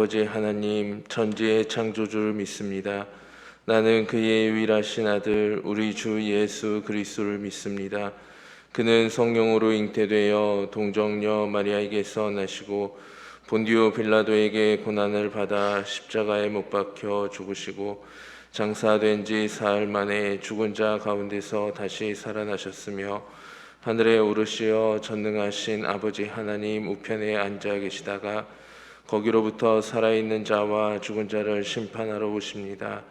아버지 하나님, 천지의 창조주를 믿습니다. 나는 그의 유일하신 아들 우리 주 예수 그리스도를 믿습니다. 그는 성령으로 잉태되어 동정녀 마리아에게서 나시고 본디오 빌라도에게 고난을 받아 십자가에 못 박혀 죽으시고 장사된 지 사흘 만에 죽은 자 가운데서 다시 살아나셨으며 하늘에 오르시어 전능하신 아버지 하나님 우편에 앉아 계시다가 거기로부터 살아있는 자와 죽은 자를 심판하러 오십니다.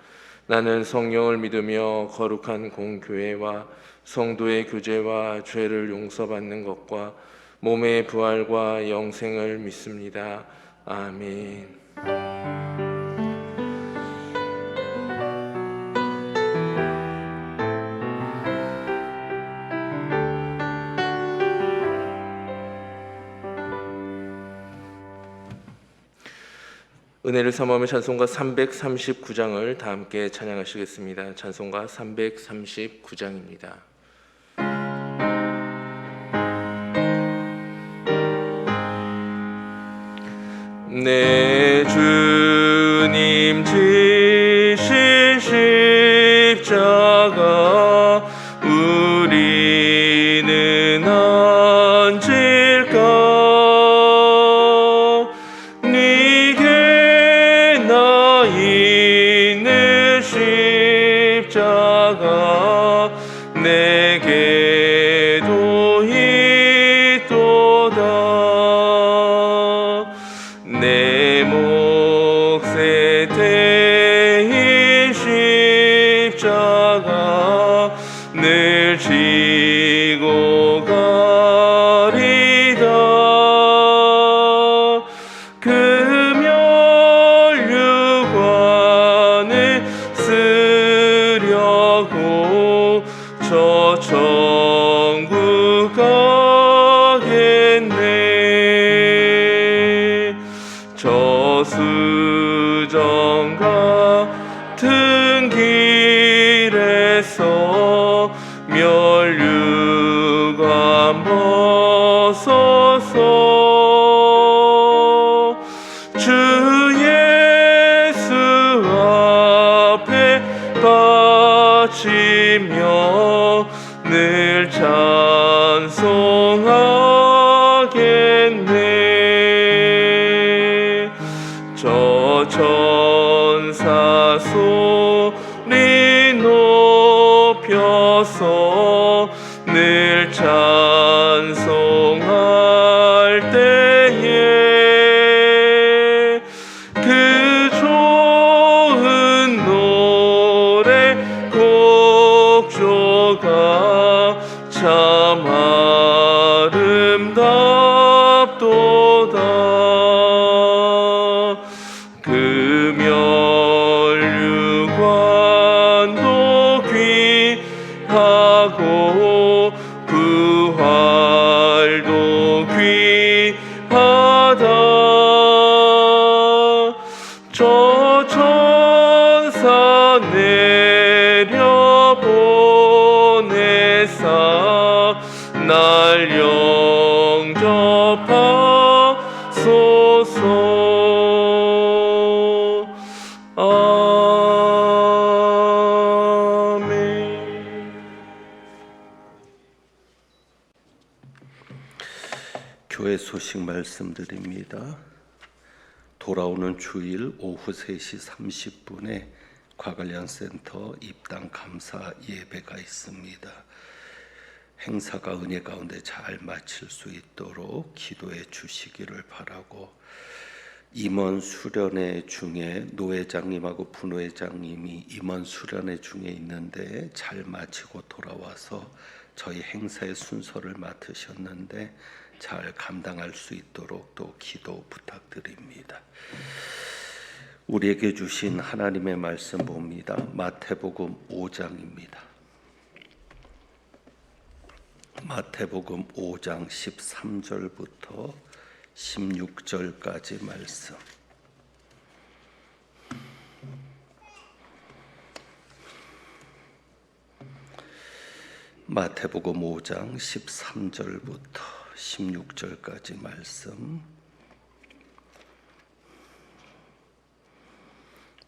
나는 성령을 믿으며 거룩한 공교회와 성도의 교제와 죄를 용서받는 것과 몸의 부활과 영생을 믿습니다. 아멘. 은혜를 삼으며 찬송가 339장을 다 함께 찬양하시겠습니다. 찬송가 339장입니다. 내 주님 지신 십자가 우리는 앉을까? 십자가 내게도 있도다. 내 몫에 대인 십자가 늘 지고 가리다. 금혈류관을 쓰려고 저 천국 가겠네. 저수정 같은 길에서 멸류관 벗어서 주 예수 앞에 바치며 늘 찬송하겠네. 저 천사 소리 높여서 늘 찬송할 때에 그 좋은 노래 곡조가 참 아름답도다. 금혈류관도 귀하고 부활도 귀하다. 저 천사 내려보내사 날 영접하소서. 아멘. 교회 소식 말씀드립니다. 돌아오는 주일 오후 3시 30분에 과관량센터 입당 감사 예배가 있습니다. 행사가 은혜 가운데 잘 마칠 수 있도록 기도해 주시기를 바라고, 임원 수련회 중에 노회장님하고 부노회장님이 임원 수련회 중에 있는데 잘 마치고 돌아와서 저희 행사의 순서를 맡으셨는데 잘 감당할 수 있도록 또 기도 부탁드립니다. 우리에게 주신 하나님의 말씀 봅니다. 마태복음 5장입니다. 마태복음 5장 13절부터 16절까지 말씀. 마태복음 5장 13절부터 16절까지 말씀.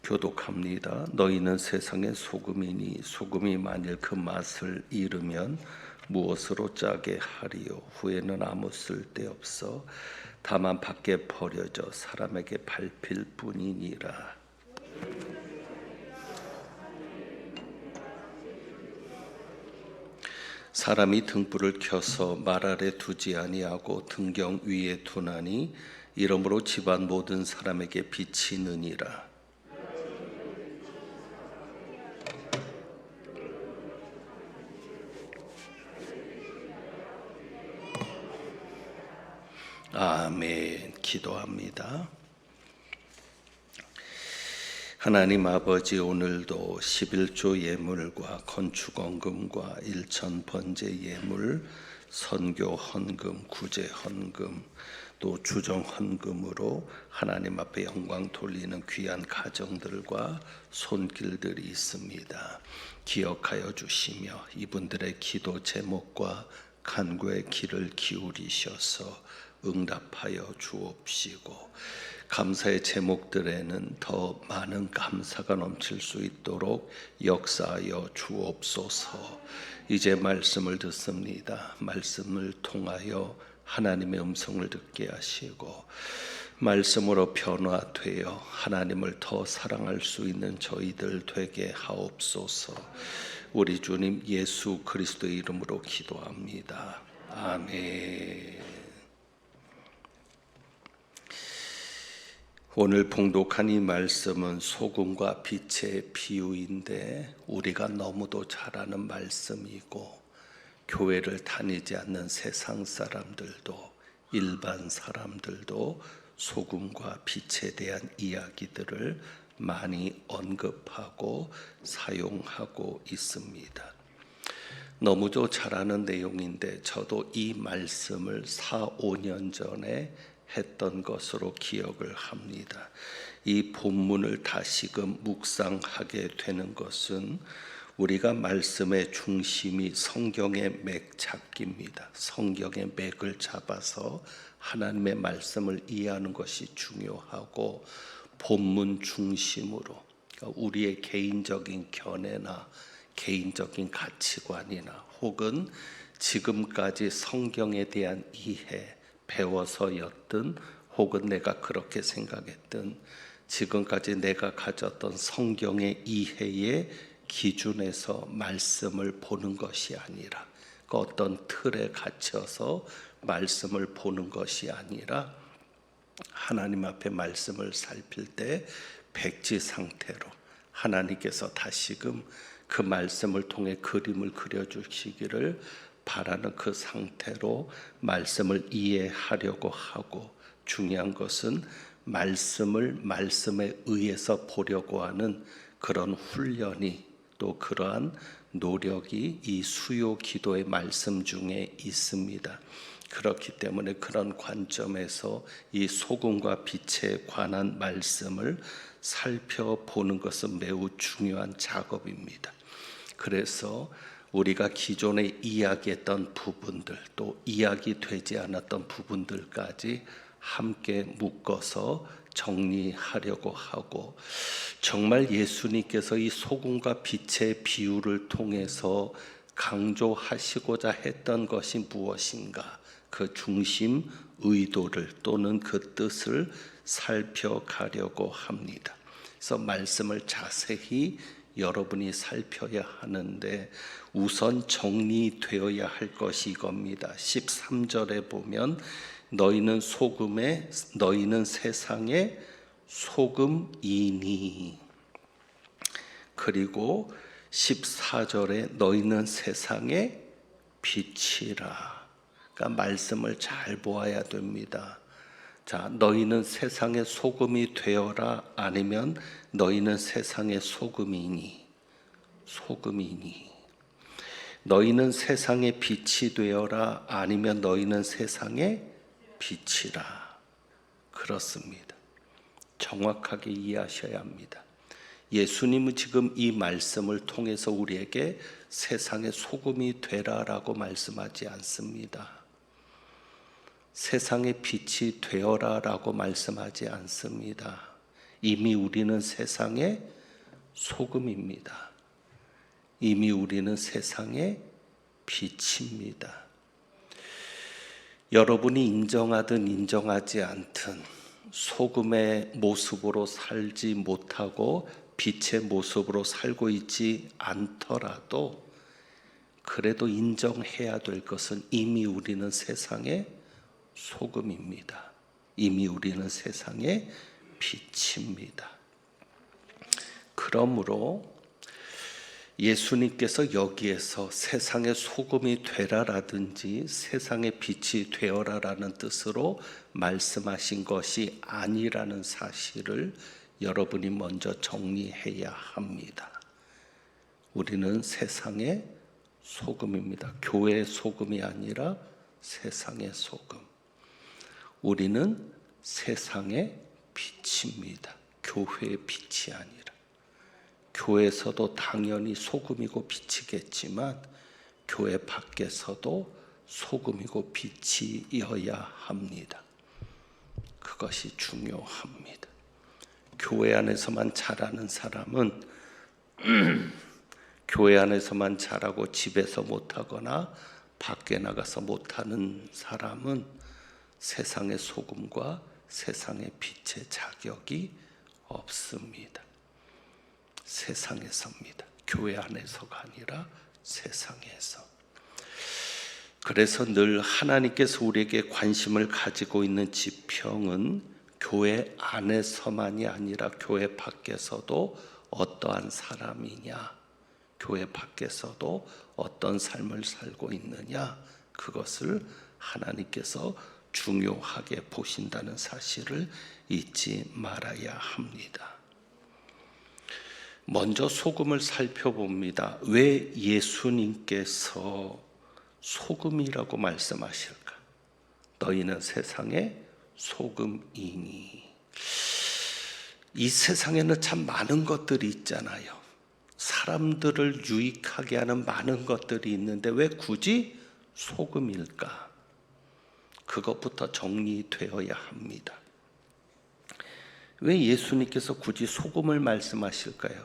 교독합니다. 너희는 세상의 소금이니 소금이 만일 그 맛을 잃으면 무엇으로 짜게 하리요? 후에는 아무 쓸데없어 다만 밖에 버려져 사람에게 밟힐 뿐이니라. 사람이 등불을 켜서 말 아래 두지 아니하고 등경 위에 두나니 이러므로 집안 모든 사람에게 빛이 느니라. 아멘. 기도합니다. 하나님 아버지, 오늘도 11조 예물과 건축원금과 일천 번제 예물, 선교 헌금, 구제 헌금, 또 주정 헌금으로 하나님 앞에 영광 돌리는 귀한 가정들과 손길들이 있습니다. 기억하여 주시며 이분들의 기도 제목과 간구의 귀를 기울이셔서 응답하여 주옵시고, 감사의 제목들에는 더 많은 감사가 넘칠 수 있도록 역사하여 주옵소서. 이제 말씀을 듣습니다. 말씀을 통하여 하나님의 음성을 듣게 하시고 말씀으로 변화되어 하나님을 더 사랑할 수 있는 저희들 되게 하옵소서. 우리 주님 예수 그리스도의 이름으로 기도합니다. 아멘. 오늘 봉독한 이 말씀은 소금과 빛의 비유인데 우리가 너무도 잘 아는 말씀이고, 교회를 다니지 않는 세상 사람들도 일반 사람들도 소금과 빛에 대한 이야기들을 많이 언급하고 사용하고 있습니다. 너무도 잘 아는 내용인데 저도 이 말씀을 4, 5년 전에 했던 것으로 기억을 합니다. 이 본문을 다시금 묵상하게 되는 것은 우리가 말씀의 중심이 성경의 맥 잡기입니다. 성경의 맥을 잡아서 하나님의 말씀을 이해하는 것이 중요하고, 본문 중심으로 우리의 개인적인 견해나 개인적인 가치관이나 혹은 지금까지 성경에 대한 이해, 배워서였든 혹은 내가 그렇게 생각했든 지금까지 내가 가졌던 성경의 이해의 기준에서 말씀을 보는 것이 아니라, 그 어떤 틀에 갇혀서 말씀을 보는 것이 아니라 하나님 앞에 말씀을 살필 때 백지 상태로 하나님께서 다시금 그 말씀을 통해 그림을 그려주시기를 바라는 그 상태로 말씀을 이해하려고 하고, 중요한 것은 말씀을 말씀에 의해서 보려고 하는 그런 훈련이, 또 그러한 노력이 이 수요 기도의 말씀 중에 있습니다. 그렇기 때문에 그런 관점에서 이 소금과 빛에 관한 말씀을 살펴보는 것은 매우 중요한 작업입니다. 그래서 우리가 기존에 이야기했던 부분들, 또 이야기되지 않았던 부분들까지 함께 묶어서 정리하려고 하고, 정말 예수님께서 이 소금과 빛의 비유를 통해서 강조하시고자 했던 것이 무엇인가, 그 중심 의도를 또는 그 뜻을 살펴가려고 합니다. 그래서 말씀을 자세히 여러분이 살펴야 하는데, 우선 정리되어야 할 것이 이겁니다. 13절에 보면 너희는 세상의 소금이니, 그리고 14절에 너희는 세상의 빛이라. 그러니까 말씀을 잘 보아야 됩니다. 자, 너희는 세상의 소금이 되어라, 아니면 너희는 세상의 소금이니. 너희는 세상의 빛이 되어라, 아니면 너희는 세상의 빛이라. 그렇습니다. 정확하게 이해하셔야 합니다. 예수님은 지금 이 말씀을 통해서 우리에게 세상의 소금이 되라라고 말씀하지 않습니다. 세상의 빛이 되어라라고 말씀하지 않습니다. 이미 우리는 세상의 소금입니다. 이미 우리는 세상의 빛입니다. 여러분이 인정하든 인정하지 않든 소금의 모습으로 살지 못하고 빛의 모습으로 살고 있지 않더라도 그래도 인정해야 될 것은 이미 우리는 세상의 소금입니다. 이미 우리는 세상의 빛입니다. 그러므로 예수님께서 여기에서 세상의 소금이 되라라든지 세상의 빛이 되어라라는 뜻으로 말씀하신 것이 아니라는 사실을 여러분이 먼저 정리해야 합니다. 우리는 세상의 소금입니다. 교회의 소금이 아니라 세상의 소금. 우리는 세상의 빛입니다. 교회의 빛이 아니라. 교회에서도 당연히 소금이고 빛이겠지만 교회 밖에서도 소금이고 빛이어야 합니다. 그것이 중요합니다. 교회 안에서만 자라는 사람은 교회 안에서만 자라고 집에서 못하거나 밖에 나가서 못하는 사람은 세상의 소금과 세상의 빛의 자격이 없습니다. 세상에서입니다. 교회 안에서가 아니라 세상에서. 그래서 늘 하나님께서 우리에게 관심을 가지고 있는 지평은 교회 안에서만이 아니라 교회 밖에서도 어떠한 사람이냐, 교회 밖에서도 어떤 삶을 살고 있느냐, 그것을 하나님께서 중요하게 보신다는 사실을 잊지 말아야 합니다. 먼저 소금을 살펴봅니다. 왜 예수님께서 소금이라고 말씀하실까? 너희는 세상의 소금이니. 이 세상에는 참 많은 것들이 있잖아요. 사람들을 유익하게 하는 많은 것들이 있는데 왜 굳이 소금일까? 그것부터 정리되어야 합니다. 왜 예수님께서 굳이 소금을 말씀하실까요?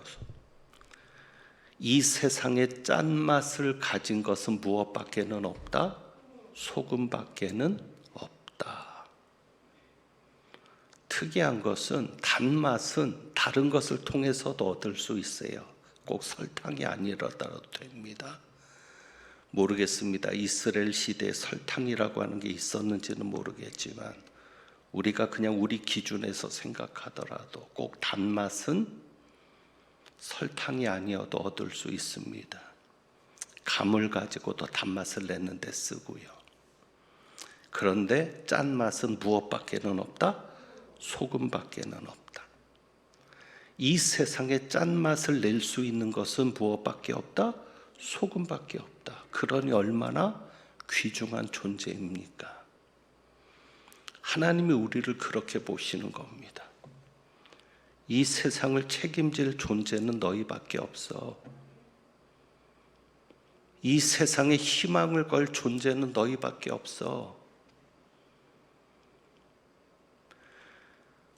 이 세상의 짠맛을 가진 것은 무엇밖에는 없다? 소금밖에는 없다. 특이한 것은 단맛은 다른 것을 통해서도 얻을 수 있어요. 꼭 설탕이 아니라도 됩니다. 모르겠습니다. 이스라엘 시대에 설탕이라고 하는 게 있었는지는 모르겠지만 우리가 그냥 우리 기준에서 생각하더라도 꼭 단맛은 설탕이 아니어도 얻을 수 있습니다. 감을 가지고도 단맛을 내는 데 쓰고요. 그런데 짠맛은 무엇밖에는 없다? 소금밖에는 없다. 이 세상에 짠맛을 낼 수 있는 것은 무엇밖에 없다? 소금밖에 없다. 그러니 얼마나 귀중한 존재입니까? 하나님이 우리를 그렇게 보시는 겁니다. 이 세상을 책임질 존재는 너희밖에 없어. 이 세상에 희망을 걸 존재는 너희밖에 없어.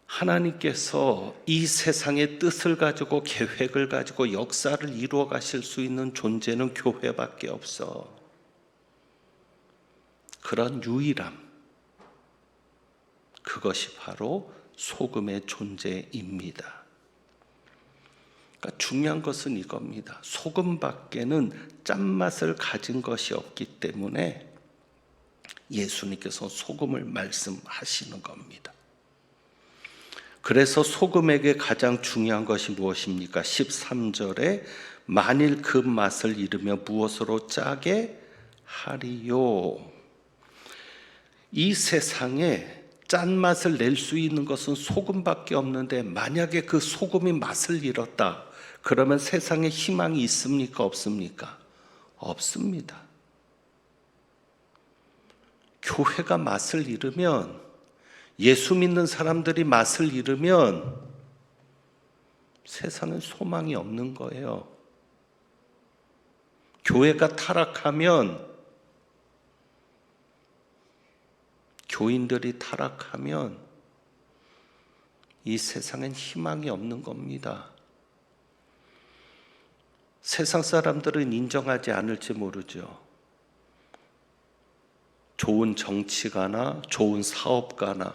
하나님께서 이 세상의 뜻을 가지고 계획을 가지고 역사를 이루어 가실 수 있는 존재는 교회밖에 없어. 그런 유일함, 그것이 바로 소금의 존재입니다. 그러니까 중요한 것은 이겁니다. 소금밖에는 짠맛을 가진 것이 없기 때문에 예수님께서 소금을 말씀하시는 겁니다. 그래서 소금에게 가장 중요한 것이 무엇입니까? 13절에 만일 그 맛을 잃으며 무엇으로 짜게 하리요. 이 세상에 짠맛을 낼 수 있는 것은 소금밖에 없는데 만약에 그 소금이 맛을 잃었다. 그러면 세상에 희망이 있습니까? 없습니까? 없습니다. 교회가 맛을 잃으면, 예수 믿는 사람들이 맛을 잃으면 세상엔 소망이 없는 거예요. 교회가 타락하면, 교인들이 타락하면 이 세상엔 희망이 없는 겁니다. 세상 사람들은 인정하지 않을지 모르죠. 좋은 정치가나 좋은 사업가나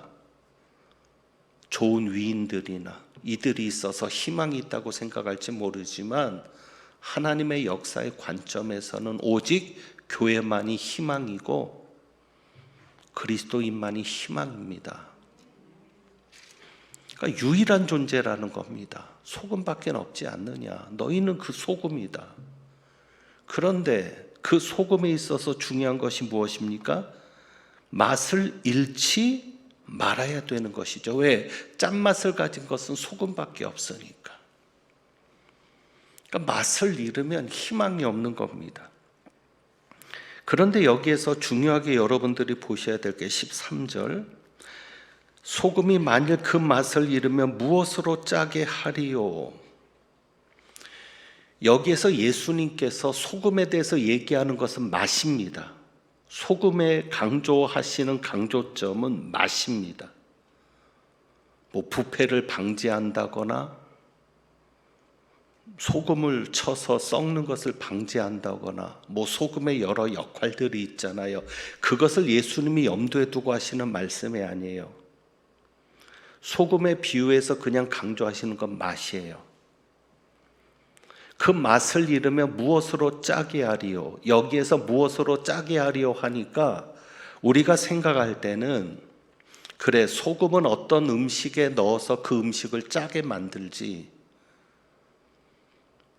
좋은 위인들이나 이들이 있어서 희망이 있다고 생각할지 모르지만 하나님의 역사의 관점에서는 오직 교회만이 희망이고 그리스도인만이 희망입니다. 그러니까 유일한 존재라는 겁니다. 소금밖에 없지 않느냐. 너희는 그 소금이다. 그런데 그 소금에 있어서 중요한 것이 무엇입니까? 맛을 잃지 말아야 되는 것이죠. 왜? 짠맛을 가진 것은 소금밖에 없으니까. 그러니까 맛을 잃으면 희망이 없는 겁니다. 그런데 여기에서 중요하게 여러분들이 보셔야 될 게 13절, 소금이 만일 그 맛을 잃으면 무엇으로 짜게 하리요? 여기에서 예수님께서 소금에 대해서 얘기하는 것은 맛입니다. 소금에 강조하시는 강조점은 맛입니다. 뭐 부패를 방지한다거나 소금을 쳐서 썩는 것을 방지한다거나 뭐 소금의 여러 역할들이 있잖아요. 그것을 예수님이 염두에 두고 하시는 말씀이 아니에요. 소금에 비유해서 그냥 강조하시는 건 맛이에요. 그 맛을 잃으면 무엇으로 짜게 하리요? 여기에서 무엇으로 짜게 하리요 하니까 우리가 생각할 때는 그래, 소금은 어떤 음식에 넣어서 그 음식을 짜게 만들지.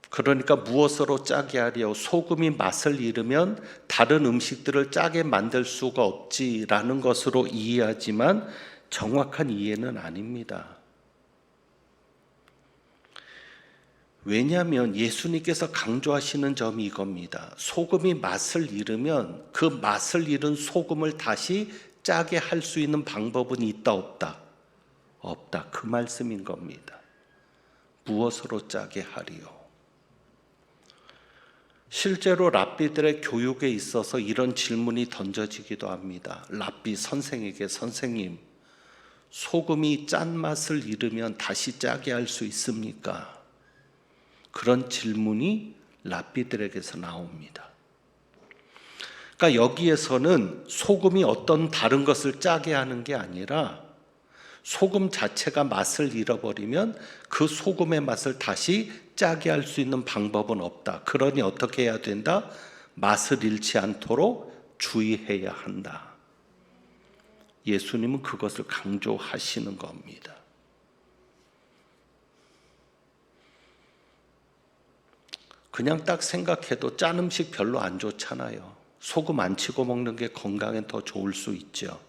그러니까 무엇으로 짜게 하리요? 소금이 맛을 잃으면 다른 음식들을 짜게 만들 수가 없지라는 것으로 이해하지만 정확한 이해는 아닙니다. 왜냐하면 예수님께서 강조하시는 점이 이겁니다. 소금이 맛을 잃으면 그 맛을 잃은 소금을 다시 짜게 할 수 있는 방법은 있다 없다? 없다. 그 말씀인 겁니다. 무엇으로 짜게 하리요? 실제로 랍비들의 교육에 있어서 이런 질문이 던져지기도 합니다. 랍비 선생에게, 선생님, 소금이 짠맛을 잃으면 다시 짜게 할 수 있습니까? 그런 질문이 랍비들에게서 나옵니다. 그러니까 여기에서는 소금이 어떤 다른 것을 짜게 하는 게 아니라 소금 자체가 맛을 잃어버리면 그 소금의 맛을 다시 짜게 할 수 있는 방법은 없다. 그러니 어떻게 해야 된다? 맛을 잃지 않도록 주의해야 한다. 예수님은 그것을 강조하시는 겁니다. 그냥 딱 생각해도 짠 음식 별로 안 좋잖아요. 소금 안 치고 먹는 게 건강에 더 좋을 수 있죠.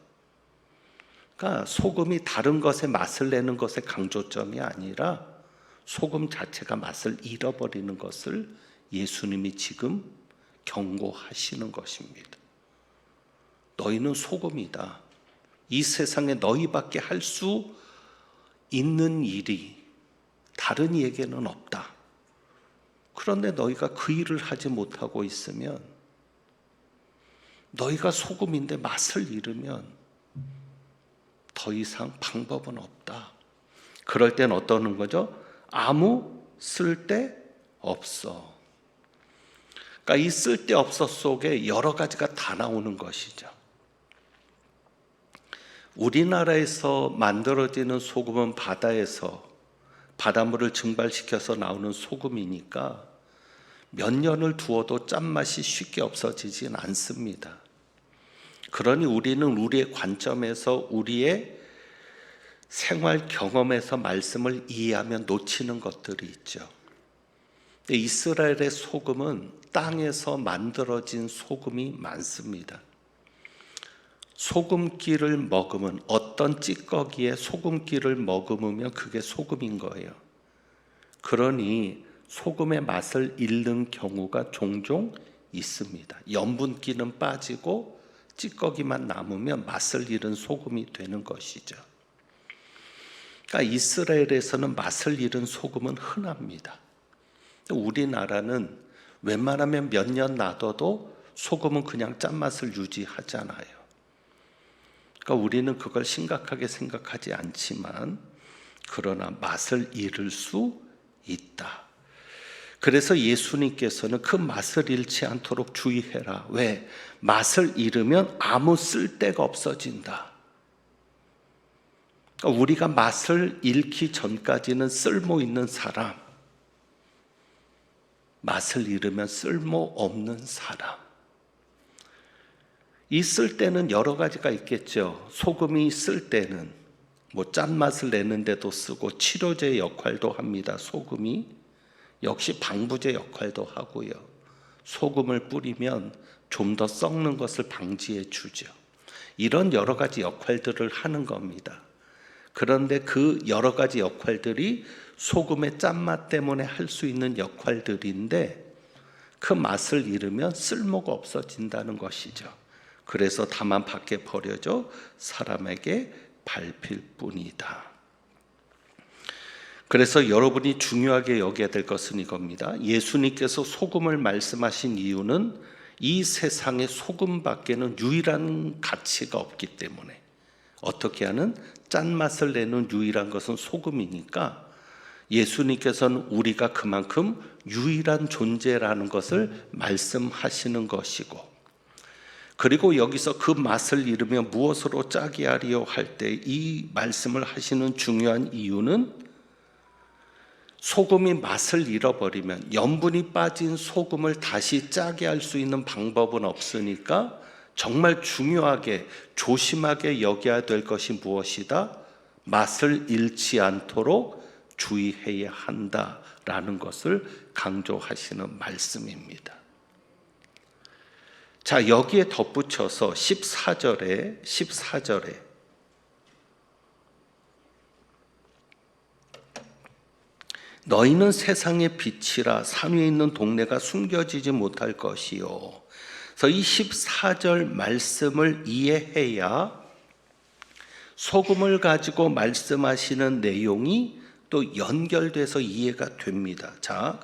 그러니까 소금이 다른 것의 맛을 내는 것의 강조점이 아니라 소금 자체가 맛을 잃어버리는 것을 예수님이 지금 경고하시는 것입니다. 너희는 소금이다. 이 세상에 너희밖에 할 수 있는 일이 다른 이에게는 없다. 그런데 너희가 그 일을 하지 못하고 있으면, 너희가 소금인데 맛을 잃으면 더 이상 방법은 없다. 그럴 땐 어떠는 거죠? 아무 쓸데 없어. 그러니까 이 쓸데 없어 속에 여러 가지가 다 나오는 것이죠. 우리나라에서 만들어지는 소금은 바다에서 바닷물을 증발시켜서 나오는 소금이니까 몇 년을 두어도 짠맛이 쉽게 없어지진 않습니다. 그러니 우리는 우리의 관점에서 우리의 생활 경험에서 말씀을 이해하면 놓치는 것들이 있죠. 이스라엘의 소금은 땅에서 만들어진 소금이 많습니다. 소금기를 머금은 어떤 찌꺼기에 소금기를 머금으면 그게 소금인 거예요. 그러니 소금의 맛을 잃는 경우가 종종 있습니다. 염분기는 빠지고 찌꺼기만 남으면 맛을 잃은 소금이 되는 것이죠. 그러니까 이스라엘에서는 맛을 잃은 소금은 흔합니다. 우리나라는 웬만하면 몇 년 놔둬도 소금은 그냥 짠맛을 유지하잖아요. 그러니까 우리는 그걸 심각하게 생각하지 않지만 그러나 맛을 잃을 수 있다. 그래서 예수님께서는 그 맛을 잃지 않도록 주의해라. 왜? 맛을 잃으면 아무 쓸데가 없어진다. 그러니까 우리가 맛을 잃기 전까지는 쓸모 있는 사람, 맛을 잃으면 쓸모 없는 사람. 이 쓸데는 여러 가지가 있겠죠. 소금이 쓸데는 짠맛을 내는데도 쓰고 치료제 역할도 합니다. 소금이 역시 방부제 역할도 하고요. 소금을 뿌리면 좀 더 썩는 것을 방지해 주죠. 이런 여러 가지 역할들을 하는 겁니다. 그런데 그 여러 가지 역할들이 소금의 짠맛 때문에 할 수 있는 역할들인데 그 맛을 잃으면 쓸모가 없어진다는 것이죠. 그래서 다만 밖에 버려져 사람에게 밟힐 뿐이다. 그래서 여러분이 중요하게 여겨야 될 것은 이겁니다. 예수님께서 소금을 말씀하신 이유는 이 세상에 소금밖에는 유일한 가치가 없기 때문에, 어떻게 하는 짠맛을 내는 유일한 것은 소금이니까 예수님께서는 우리가 그만큼 유일한 존재라는 것을 말씀하시는 것이고, 그리고 여기서 그 맛을 잃으면 무엇으로 짜게 하리요 할 때 이 말씀을 하시는 중요한 이유는 소금이 맛을 잃어버리면 염분이 빠진 소금을 다시 짜게 할 수 있는 방법은 없으니까 정말 중요하게 조심하게 여겨야 될 것이 무엇이다? 맛을 잃지 않도록 주의해야 한다라는 것을 강조하시는 말씀입니다. 자, 여기에 덧붙여서 14절에 너희는 세상의 빛이라 산 위에 있는 동네가 숨겨지지 못할 것이요. 그래서 이 14절 말씀을 이해해야 소금을 가지고 말씀하시는 내용이 또 연결돼서 이해가 됩니다. 자,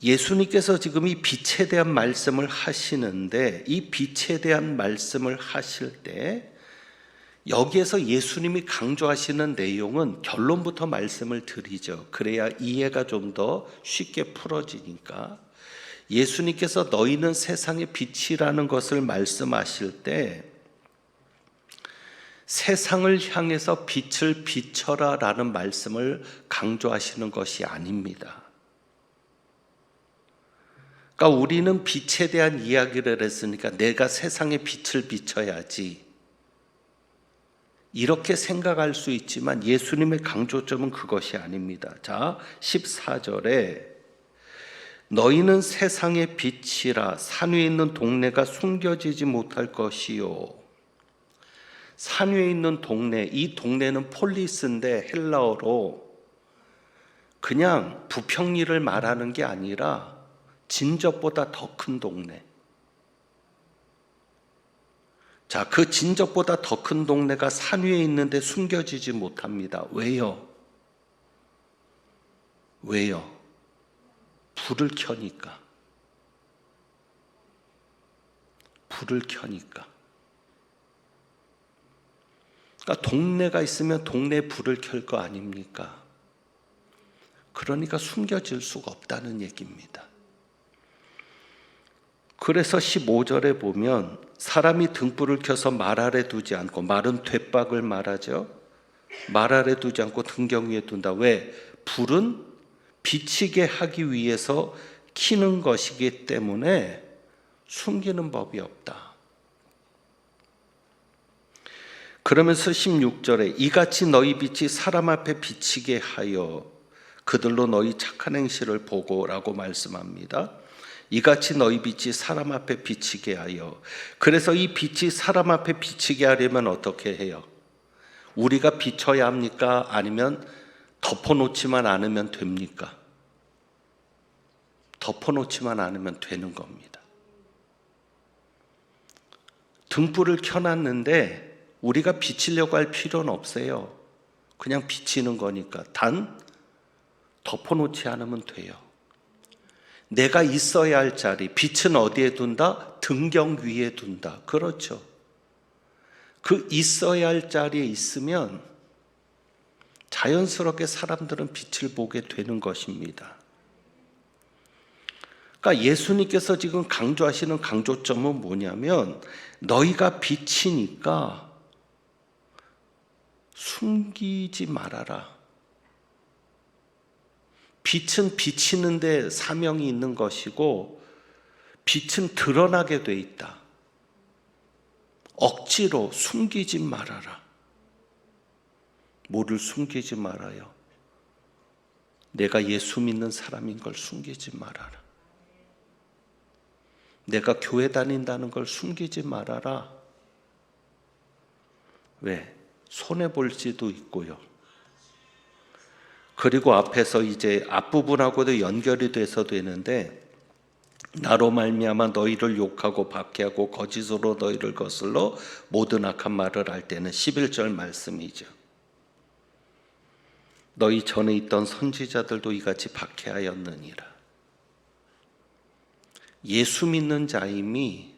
예수님께서 지금 이 빛에 대한 말씀을 하시는데 이 빛에 대한 말씀을 하실 때 여기에서 예수님이 강조하시는 내용은 결론부터 말씀을 드리죠. 그래야 이해가 좀 더 쉽게 풀어지니까. 예수님께서 너희는 세상의 빛이라는 것을 말씀하실 때 세상을 향해서 빛을 비춰라 라는 말씀을 강조하시는 것이 아닙니다. 그러니까 우리는 빛에 대한 이야기를 했으니까 내가 세상에 빛을 비춰야지 이렇게 생각할 수 있지만 예수님의 강조점은 그것이 아닙니다. 자, 14절에 너희는 세상의 빛이라 산 위에 있는 동네가 숨겨지지 못할 것이요. 산 위에 있는 동네, 이 동네는 폴리스인데 헬라어로 그냥 부평리를 말하는 게 아니라 진접보다 더 큰 동네. 자, 그 진접보다 더 큰 동네가 산 위에 있는데 숨겨지지 못합니다. 왜요? 불을 켜니까. 그러니까 동네가 있으면 동네에 불을 켤 거 아닙니까? 그러니까 숨겨질 수가 없다는 얘기입니다. 그래서 15절에 보면 사람이 등불을 켜서 말 아래 두지 않고, 말은 돛박을 말하죠. 말 아래 두지 않고 등경 위에 둔다. 왜? 불은 비치게 하기 위해서 켜는 것이기 때문에 숨기는 법이 없다. 그러면서 16절에 이같이 너희 빛이 사람 앞에 비치게 하여 그들로 너희 착한 행실을 보고라고 말씀합니다. 이같이 너희 빛이 사람 앞에 비치게 하여. 그래서 이 빛이 사람 앞에 비치게 하려면 어떻게 해요? 우리가 비춰야 합니까? 아니면 덮어놓지만 않으면 됩니까? 덮어놓지만 않으면 되는 겁니다. 등불을 켜놨는데 우리가 비치려고 할 필요는 없어요. 그냥 비치는 거니까. 단 덮어놓지 않으면 돼요. 내가 있어야 할 자리, 빛은 어디에 둔다? 등경 위에 둔다. 그렇죠. 그 있어야 할 자리에 있으면 자연스럽게 사람들은 빛을 보게 되는 것입니다. 그러니까 예수님께서 지금 강조하시는 강조점은 뭐냐면 너희가 빛이니까 숨기지 말아라. 빛은 비치는 데 사명이 있는 것이고 빛은 드러나게 돼 있다. 억지로 숨기지 말아라. 뭐를 숨기지 말아요? 내가 예수 믿는 사람인 걸 숨기지 말아라. 내가 교회 다닌다는 걸 숨기지 말아라. 왜? 손해볼지도 있고요. 그리고 앞에서 이제 앞부분하고도 연결이 돼서 되는데 나로 말미암아 너희를 욕하고 박해하고 거짓으로 너희를 거슬러 모든 악한 말을 할 때는 11절 말씀이죠. 너희 전에 있던 선지자들도 이같이 박해하였느니라. 예수 믿는 자임이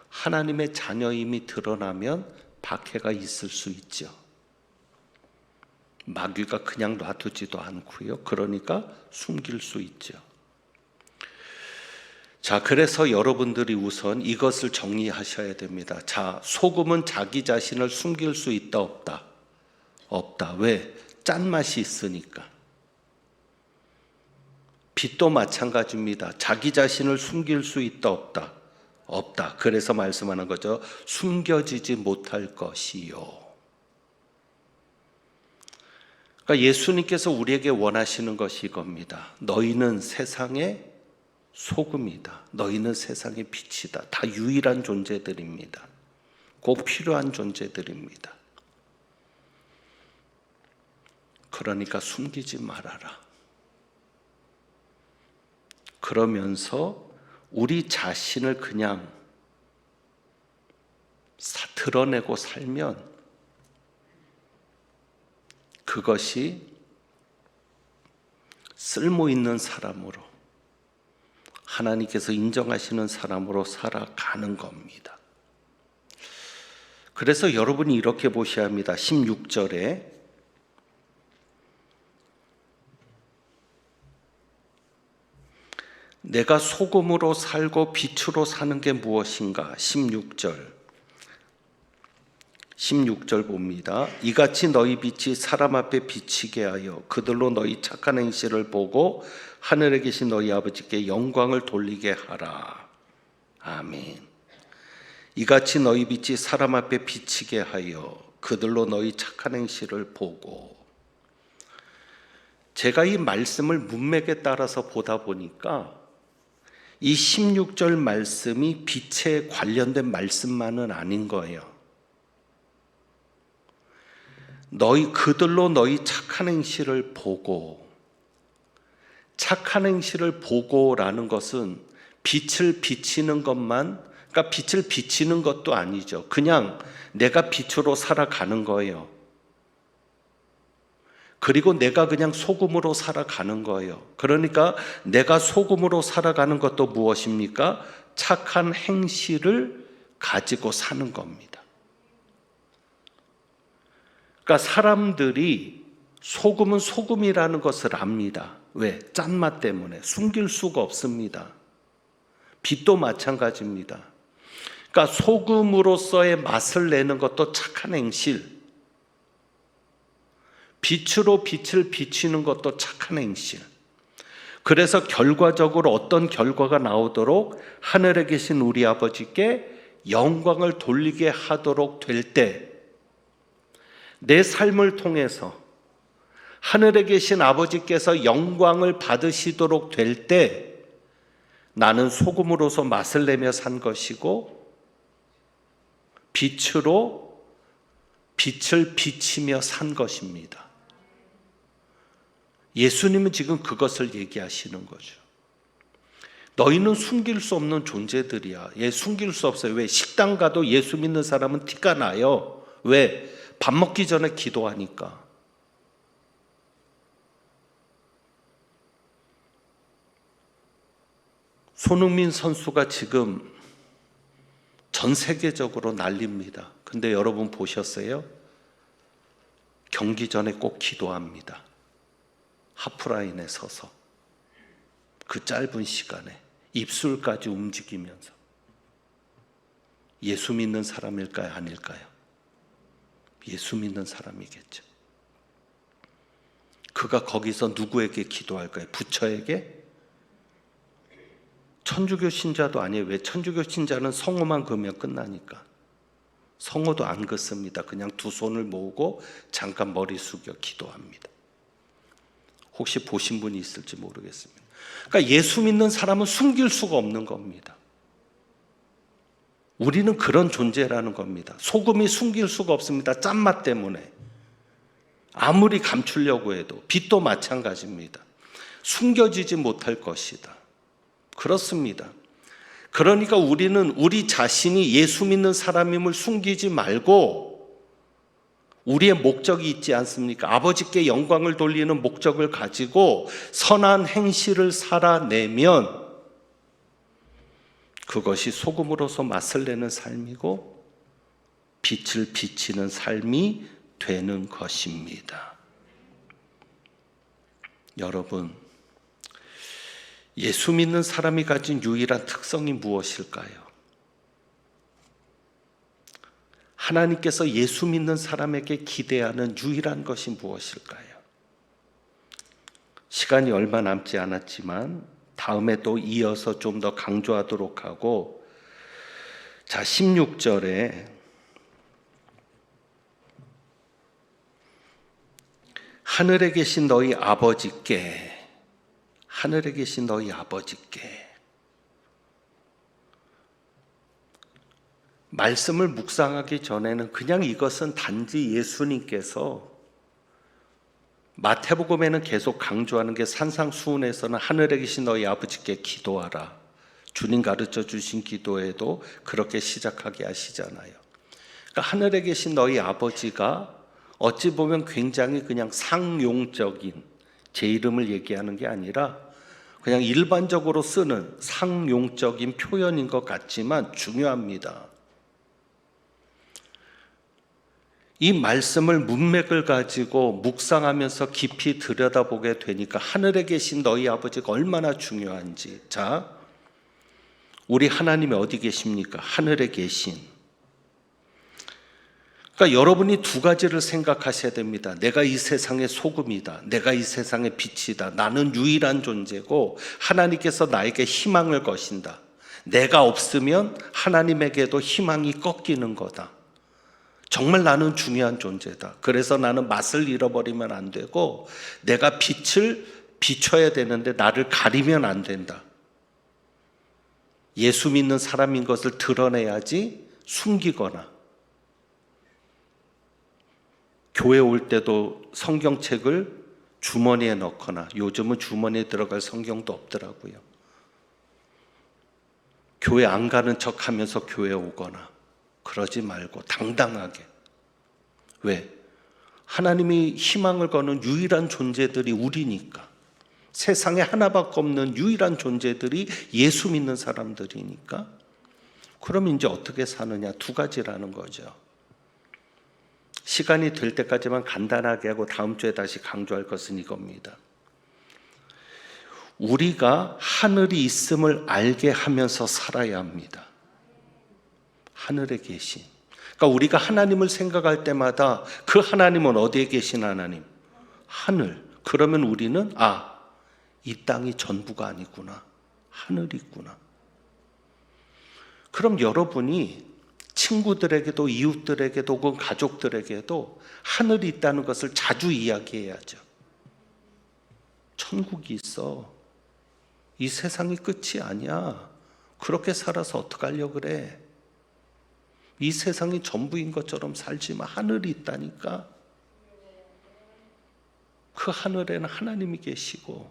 하나님의 자녀임이 드러나면 박해가 있을 수 있죠. 마귀가 그냥 놔두지도 않고요. 그러니까 숨길 수 있죠. 자, 그래서 여러분들이 우선 이것을 정리하셔야 됩니다. 자, 소금은 자기 자신을 숨길 수 있다, 없다? 없다. 왜? 짠맛이 있으니까. 빛도 마찬가지입니다. 자기 자신을 숨길 수 있다, 없다? 없다. 그래서 말씀하는 거죠. 숨겨지지 못할 것이요. 그러니까 예수님께서 우리에게 원하시는 것이 이겁니다. 너희는 세상의 소금이다. 너희는 세상의 빛이다. 다 유일한 존재들입니다. 꼭 필요한 존재들입니다. 그러니까 숨기지 말아라. 그러면서 우리 자신을 그냥 드러내고 살면 그것이 쓸모 있는 사람으로 하나님께서 인정하시는 사람으로 살아가는 겁니다. 그래서 여러분이 이렇게 보셔야 합니다. 16절에 내가 소금으로 살고 빛으로 사는 게 무엇인가? 16절 봅니다. 이같이 너희 빛이 사람 앞에 비치게 하여 그들로 너희 착한 행실을 보고 하늘에 계신 너희 아버지께 영광을 돌리게 하라. 아멘. 이같이 너희 빛이 사람 앞에 비치게 하여 그들로 너희 착한 행실을 보고. 제가 이 말씀을 문맥에 따라서 보다 보니까 이 16절 말씀이 빛에 관련된 말씀만은 아닌 거예요. 그들로 너희 착한 행실을 보고. 착한 행실을 보고라는 것은 빛을 비치는 것만, 그러니까 빛을 비치는 것도 아니죠. 그냥 내가 빛으로 살아가는 거예요. 그리고 내가 그냥 소금으로 살아가는 거예요. 그러니까 내가 소금으로 살아가는 것도 무엇입니까? 착한 행실을 가지고 사는 겁니다. 그러니까 사람들이 소금은 소금이라는 것을 압니다. 왜? 짠맛 때문에 숨길 수가 없습니다. 빛도 마찬가지입니다. 그러니까 소금으로서의 맛을 내는 것도 착한 행실, 빛으로 빛을 비치는 것도 착한 행실. 그래서 결과적으로 어떤 결과가 나오도록 하늘에 계신 우리 아버지께 영광을 돌리게 하도록 될 때, 내 삶을 통해서 하늘에 계신 아버지께서 영광을 받으시도록 될 때 나는 소금으로서 맛을 내며 산 것이고 빛으로 빛을 비치며 산 것입니다. 예수님은 지금 그것을 얘기하시는 거죠. 너희는 숨길 수 없는 존재들이야. 숨길 수 없어요. 왜? 식당 가도 예수 믿는 사람은 티가 나요. 왜? 밥 먹기 전에 기도하니까. 손흥민 선수가 지금 전 세계적으로 난립니다. 근데 여러분 보셨어요? 경기 전에 꼭 기도합니다. 하프라인에 서서 그 짧은 시간에 입술까지 움직이면서. 예수 믿는 사람일까요? 아닐까요? 예수 믿는 사람이겠죠. 그가 거기서 누구에게 기도할까요? 부처에게? 천주교 신자도 아니에요. 왜? 천주교 신자는 성호만 그으면 끝나니까. 성호도 안 긋습니다. 그냥 두 손을 모으고 잠깐 머리 숙여 기도합니다. 혹시 보신 분이 있을지 모르겠습니다. 그러니까 예수 믿는 사람은 숨길 수가 없는 겁니다. 우리는 그런 존재라는 겁니다. 소금이 숨길 수가 없습니다. 짠맛 때문에. 아무리 감추려고 해도. 빛도 마찬가지입니다. 숨겨지지 못할 것이다. 그렇습니다. 그러니까 우리는 우리 자신이 예수 믿는 사람임을 숨기지 말고 우리의 목적이 있지 않습니까? 아버지께 영광을 돌리는 목적을 가지고 선한 행실을 살아내면 그것이 소금으로서 맛을 내는 삶이고 빛을 비치는 삶이 되는 것입니다. 여러분, 예수 믿는 사람이 가진 유일한 특성이 무엇일까요? 하나님께서 예수 믿는 사람에게 기대하는 유일한 것이 무엇일까요? 시간이 얼마 남지 않았지만 다음에 또 이어서 좀 더 강조하도록 하고, 자 16절에 하늘에 계신 너희 아버지께, 하늘에 계신 너희 아버지께. 말씀을 묵상하기 전에는 그냥 이것은 단지 예수님께서, 마태복음에는 계속 강조하는 게 산상수훈에서는 하늘에 계신 너희 아버지께 기도하라. 주님 가르쳐 주신 기도에도 그렇게 시작하게 하시잖아요. 그러니까 하늘에 계신 너희 아버지가 어찌 보면 굉장히 그냥 상용적인, 제 이름을 얘기하는 게 아니라 그냥 일반적으로 쓰는 상용적인 표현인 것 같지만 중요합니다. 이 말씀을 문맥을 가지고 묵상하면서 깊이 들여다보게 되니까 하늘에 계신 너희 아버지가 얼마나 중요한지. 자, 우리 하나님이 어디 계십니까? 하늘에 계신. 그러니까 여러분이 두 가지를 생각하셔야 됩니다. 내가 이 세상의 소금이다. 내가 이 세상의 빛이다. 나는 유일한 존재고 하나님께서 나에게 희망을 거신다. 내가 없으면 하나님에게도 희망이 꺾이는 거다. 정말 나는 중요한 존재다. 그래서 나는 맛을 잃어버리면 안 되고 내가 빛을 비춰야 되는데 나를 가리면 안 된다. 예수 믿는 사람인 것을 드러내야지 숨기거나, 교회 올 때도 성경책을 주머니에 넣거나, 요즘은 주머니에 들어갈 성경도 없더라고요. 교회 안 가는 척 하면서 교회 오거나 그러지 말고 당당하게. 왜? 하나님이 희망을 거는 유일한 존재들이 우리니까. 세상에 하나밖에 없는 유일한 존재들이 예수 믿는 사람들이니까. 그럼 이제 어떻게 사느냐? 두 가지라는 거죠. 시간이 될 때까지만 간단하게 하고 다음 주에 다시 강조할 것은 이겁니다. 우리가 하늘이 있음을 알게 하면서 살아야 합니다. 하늘에 계신. 그러니까 우리가 하나님을 생각할 때마다 그 하나님은 어디에 계신 하나님? 하늘. 그러면 우리는 이 땅이 전부가 아니구나. 하늘이 있구나. 그럼 여러분이 친구들에게도 이웃들에게도 혹은 가족들에게도 하늘이 있다는 것을 자주 이야기해야죠. 천국이 있어. 이 세상이 끝이 아니야. 그렇게 살아서 어떡하려고 그래. 이 세상이 전부인 것처럼 살지만 하늘이 있다니까. 그 하늘에는 하나님이 계시고.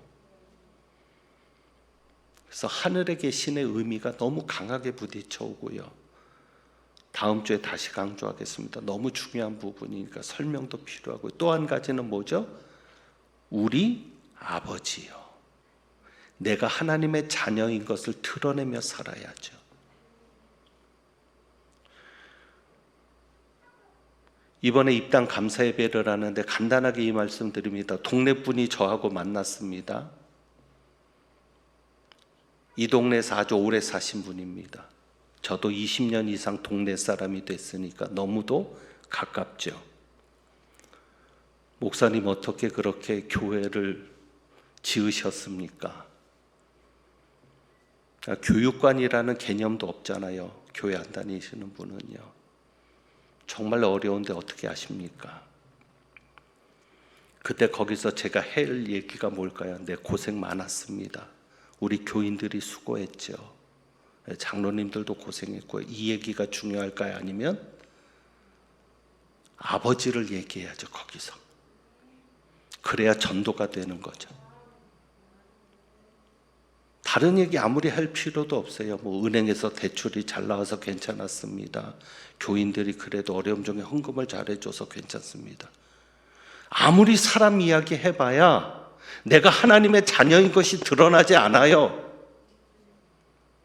그래서 하늘에 계신의 의미가 너무 강하게 부딪혀 오고요. 다음 주에 다시 강조하겠습니다. 너무 중요한 부분이니까 설명도 필요하고, 또 한 가지는 뭐죠? 우리 아버지요. 내가 하나님의 자녀인 것을 드러내며 살아야죠. 이번에 입당 감사 예배를 하는데 간단하게 이 말씀 드립니다. 동네 분이 저하고 만났습니다. 이 동네에서 아주 오래 사신 분입니다. 저도 20년 이상 동네 사람이 됐으니까 너무도 가깝죠. 목사님 어떻게 그렇게 교회를 지으셨습니까? 교육관이라는 개념도 없잖아요. 교회 안 다니시는 분은요. 정말 어려운데 어떻게 하십니까? 그때 거기서 제가 할 얘기가 뭘까요? 네, 고생 많았습니다. 우리 교인들이 수고했죠. 장로님들도 고생했고요. 이 얘기가 중요할까요? 아니면 아버지를 얘기해야죠. 거기서. 그래야 전도가 되는 거죠. 다른 얘기 아무리 할 필요도 없어요. 뭐 은행에서 대출이 잘 나와서 괜찮았습니다. 교인들이 그래도 어려움 중에 헌금을 잘해줘서 괜찮습니다. 아무리 사람 이야기 해봐야 내가 하나님의 자녀인 것이 드러나지 않아요.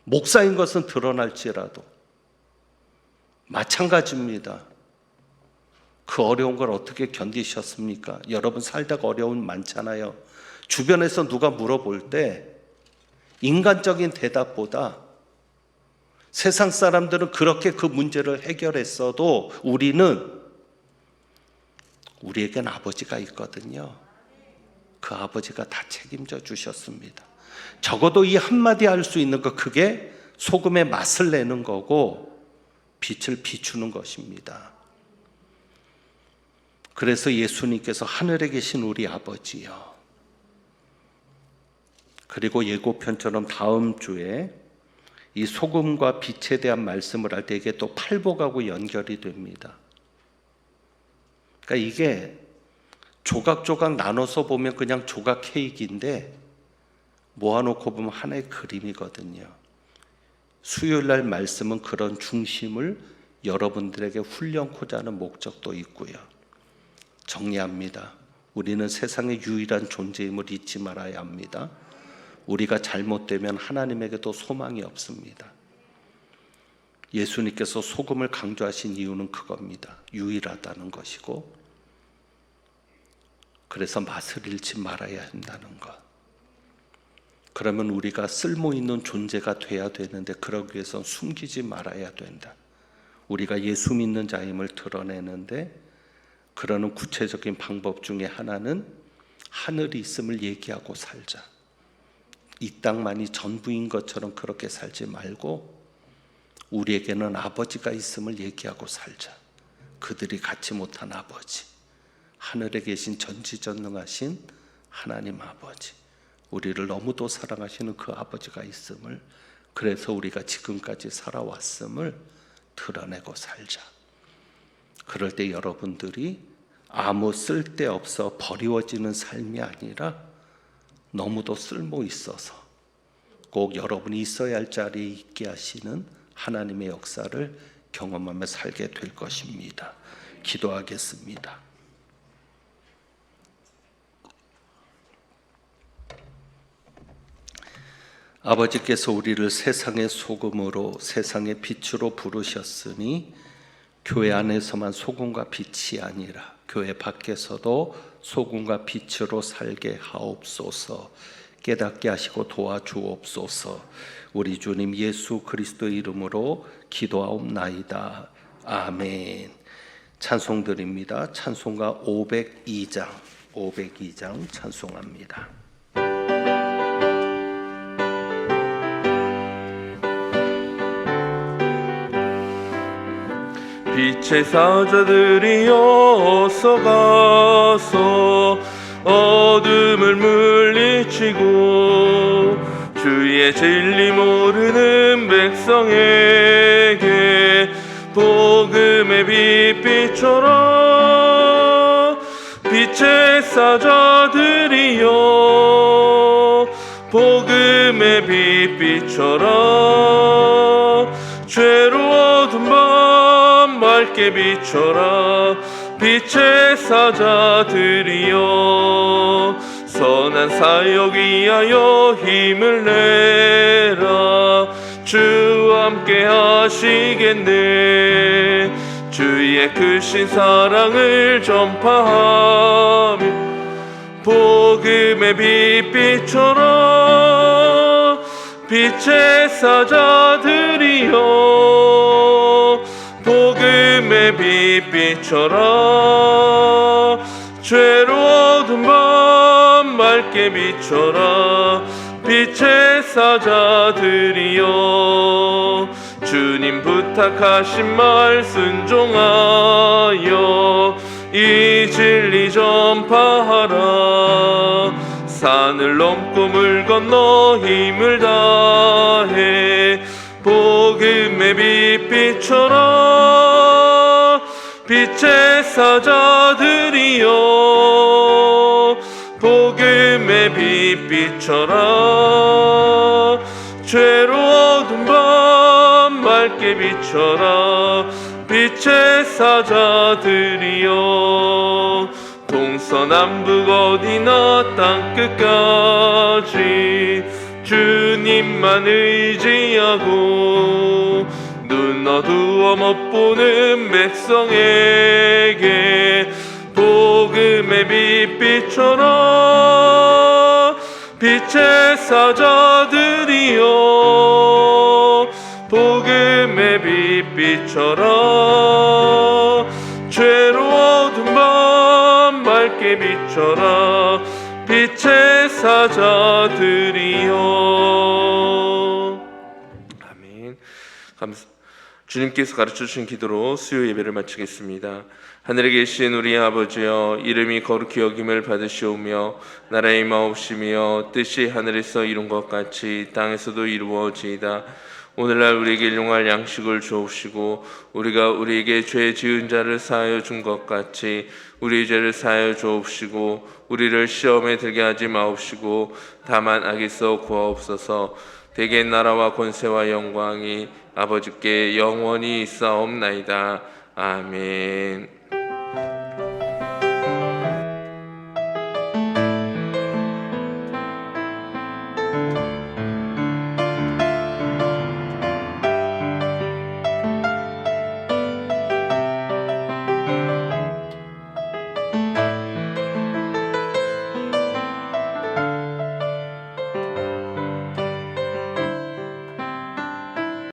목사인 것은 드러날지라도 마찬가지입니다. 그 어려운 걸 어떻게 견디셨습니까? 여러분 살다가 어려움 많잖아요. 주변에서 누가 물어볼 때 인간적인 대답보다 세상 사람들은 그렇게 그 문제를 해결했어도 우리에겐 아버지가 있거든요. 그 아버지가 다 책임져 주셨습니다. 적어도 이 한마디 할 수 있는 것, 그게 소금의 맛을 내는 거고 빛을 비추는 것입니다. 그래서 예수님께서 하늘에 계신 우리 아버지요, 그리고 예고편처럼 다음 주에 이 소금과 빛에 대한 말씀을 할 때 이게 또 팔복하고 연결이 됩니다. 그러니까 이게 조각조각 나눠서 보면 그냥 조각 케이크인데 모아놓고 보면 하나의 그림이거든요. 수요일 날 말씀은 그런 중심을 여러분들에게 훈련코자 하는 목적도 있고요. 정리합니다. 우리는 세상의 유일한 존재임을 잊지 말아야 합니다. 우리가 잘못되면 하나님에게도 소망이 없습니다. 예수님께서 소금을 강조하신 이유는 그겁니다. 유일하다는 것이고, 그래서 맛을 잃지 말아야 한다는 것. 그러면 우리가 쓸모있는 존재가 돼야 되는데 그러기 위해서 숨기지 말아야 된다. 우리가 예수 믿는 자임을 드러내는데 그러는 구체적인 방법 중에 하나는 하늘이 있음을 얘기하고 살자. 이 땅만이 전부인 것처럼 그렇게 살지 말고 우리에게는 아버지가 있음을 얘기하고 살자. 그들이 갖지 못한 아버지, 하늘에 계신 전지전능하신 하나님 아버지, 우리를 너무도 사랑하시는 그 아버지가 있음을, 그래서 우리가 지금까지 살아왔음을 드러내고 살자. 그럴 때 여러분들이 아무 쓸데없어 버리워지는 삶이 아니라 너무도 쓸모 있어서 꼭 여러분이 있어야 할 자리에 있게 하시는 하나님의 역사를 경험하며 살게 될 것입니다. 기도하겠습니다. 아버지께서 우리를 세상의 소금으로 세상의 빛으로 부르셨으니 교회 안에서만 소금과 빛이 아니라 교회 밖에서도 소금과 빛으로 살게 하옵소서. 깨닫게 하시고 도와주옵소서. 우리 주님 예수 그리스도 이름으로 기도하옵나이다. 아멘. 찬송 드립니다. 찬송가 502장 찬송합니다. 빛의 사자들이여 어서 가서 어둠을 물리치고 주의 진리 모르는 백성에게 복음의 빛 비춰라. 빛의 사자들이여 복음의 빛 비춰라. 죄로 어두운 밤 맑게 비춰라. 빛의 사자들이여 선한 사역 위하여 힘을 내라. 주와 함께 하시겠네. 주의 크신 사랑을 전파하며 복음의 빛비춰라 빛의 사자들이여 복음의 빛비춰라 죄로 어두운 밤 맑게 비춰라 빛의 사자들이여 주님 부탁하신 말 순종하여 이 진리 전파하라 산을 넘고 물 건너 힘을 다해 복음의 빛 비춰라 빛의 사자들이여 복음의 빛 비춰라 죄로 어두운 밤 맑게 비춰라 빛의 사자들이여 동서남북 어디나 땅끝까지 주님만 의지하고 눈 어두워 못 보는 백성에게 복음의 빛 비춰라 빛의 사자들이여 복음의 빛 비춰라 죄로 어두운 밤 맑게 비춰라 빛의 사자들이여. 아멘. 주님께서 가르쳐주신 기도로 수요 예배를 마치겠습니다. 하늘에 계신 우리 아버지여 이름이 거룩히 여김을 받으시오며 나라의 임하옵시며 뜻이 하늘에서 이룬 것 같이 땅에서도 이루어지이다. 오늘날 우리에게 일용할 양식을 주옵시고 우리가 우리에게 죄 지은 자를 사하여 준 것 같이 우리의 죄를 사하여 주옵시고 우리를 시험에 들게 하지 마옵시고 다만 악에서 구하옵소서. 대개 나라와 권세와 영광이 아버지께 영원히 있사옵나이다. 아멘.